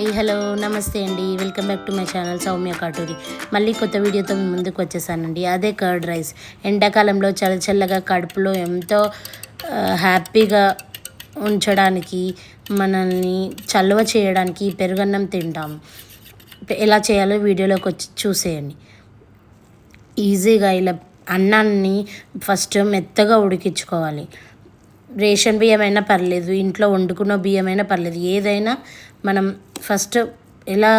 Hello నమస్తే అండి, welcome back to my channel Soumya Katuri. మళ్ళీ కొత్త వీడియోతో మీ ముందుకు వచ్చేసానండి. అదే కర్డ్ రైస్. ఎండాకాలంలో చల్లగా కడుపులో ఎంతో హ్యాపీగా ఉంచడానికి, మనల్ని చలువ చేయడానికి పెరుగన్నం తింటాం. ఎలా చేయాలో వీడియోలోకి వచ్చి చూసేయండి. ఈజీగా ఇలా అన్నాన్ని ఫస్ట్ మెత్తగా ఉడికించుకోవాలి. రేషన్ బియ్యమైనా పర్లేదు, ఇంట్లో వండుకున్న బియ్యమైనా పర్లేదు, ఏదైనా మనం ఫస్ట్ ఎలా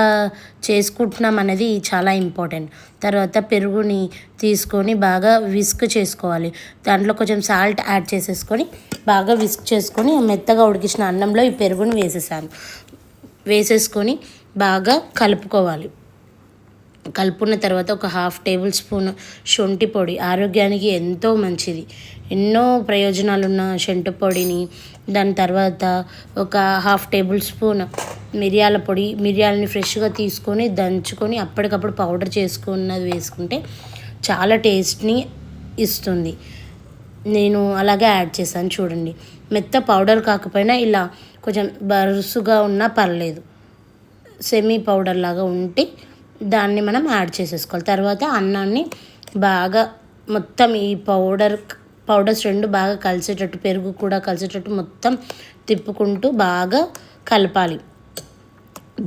చేసుకుంటున్నాం అనేది చాలా ఇంపార్టెంట్. తర్వాత పెరుగుని తీసుకొని బాగా విస్క్ చేసుకోవాలి. దాంట్లో కొంచెం సాల్ట్ యాడ్ చేసేసుకొని బాగా విస్క్ చేసుకొని మెత్తగా ఉడికించిన అన్నంలో ఈ పెరుగుని వేసేసుకొని బాగా కలుపుకోవాలి. కలుపుకున్న తర్వాత ఒక 1/2 టేబుల్ స్పూన్ శొంఠి పొడి, ఆరోగ్యానికి ఎంతో మంచిది. ఎన్నో ప్రయోజనాలున్న శొంఠి పొడిని, దాని తర్వాత ఒక 1/2 టేబుల్ స్పూన్ మిరియాల పొడి, మిరియాలని ఫ్రెష్గా తీసుకొని దంచుకొని అప్పటికప్పుడు పౌడర్ చేసుకున్నది వేసుకుంటే చాలా టేస్ట్ని ఇస్తుంది. నేను అలాగే యాడ్ చేశాను చూడండి. మెత్త పౌడర్ కాకపోయినా ఇలా కొంచెం బరుసుగా ఉన్నా పర్లేదు, సెమీ పౌడర్ లాగా ఉంటే దాన్ని మనం యాడ్ చేసేసుకోవాలి. తర్వాత అన్నాన్ని బాగా మొత్తం ఈ పౌడర్స్ రెండు బాగా కలిసేటట్టు, పెరుగు కూడా కలిసేటట్టు మొత్తం తిప్పుకుంటూ బాగా కలపాలి.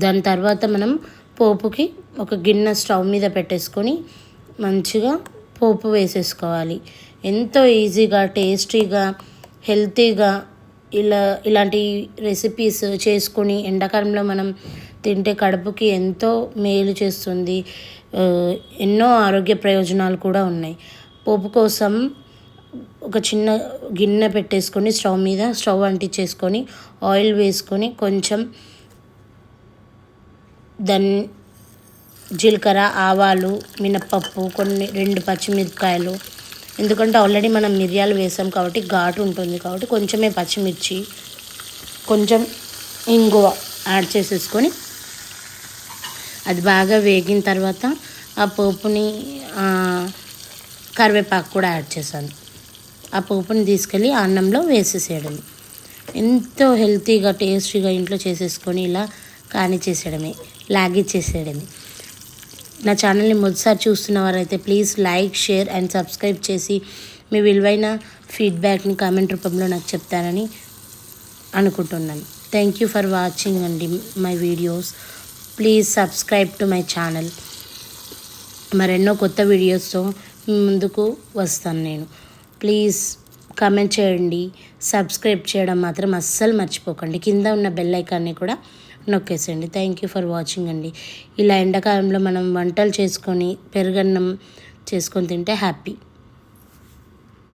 దాని తర్వాత మనం పోపుకి ఒక గిన్నె స్టవ్ మీద పెట్టేసుకొని మంచిగా పోపు వేసేసుకోవాలి. ఎంతో ఈజీగా, టేస్టీగా, హెల్తీగా ఇలాంటి రెసిపీస్ చేసుకొని ఎండాకాలంలో మనం తింటే కడుపుకి ఎంతో మేలు చేస్తుంది. ఎన్నో ఆరోగ్య ప్రయోజనాలు కూడా ఉన్నాయి. పోపు కోసం ఒక చిన్న గిన్నె పెట్టేసుకొని స్టవ్ అంటించేసుకొని ఆయిల్ వేసుకొని కొంచెం జీలకర్ర, ఆవాలు, మినప్పప్పు, 2 పచ్చిమిరపకాయలు, ఎందుకంటే ఆల్రెడీ మనం మిరియాలు వేసాం కాబట్టి ఘాటు ఉంటుంది కాబట్టి కొంచెమే పచ్చిమిర్చి, కొంచెం ఇంగువ యాడ్ చేసేసుకొని అది బాగా వేగిన తర్వాత ఆ పోపుని, కరివేపాకు కూడా యాడ్ చేశాను. ఆ పోపుని తీసుకెళ్ళి అన్నంలో వేసేసేయడం. ఎంతో హెల్తీగా, టేస్టీగా ఇంట్లో చేసేసుకొని ఇలా లాగిచ్చేసేయడమే. నా ఛానల్ని మొదటిసారి చూస్తున్న వారైతే please like, share and subscribe చేసి మీ విలువైన ఫీడ్బ్యాక్ని కామెంట్ రూపంలో నాకు చెప్తారని అనుకుంటున్నాను. థ్యాంక్ యూ ఫర్ వాచింగ్ అండి my videos. Please subscribe to my channel. మరెన్నో కొత్త వీడియోస్తో ముందుకు వస్తాను నేను. ప్లీజ్ కామెంట్ చేయండి, సబ్స్క్రైబ్ చేయడం మాత్రం అస్సలు మర్చిపోకండి. కింద ఉన్న బెల్ ఐకాన్ని కూడా నొక్కేసేయండి. థ్యాంక్ యూ ఫర్ వాచింగ్ అండి. ఇలా ఎండాకాలంలో మనం వంటలు చేసుకొని పెరుగన్నం చేసుకొని తింటే హ్యాపీ.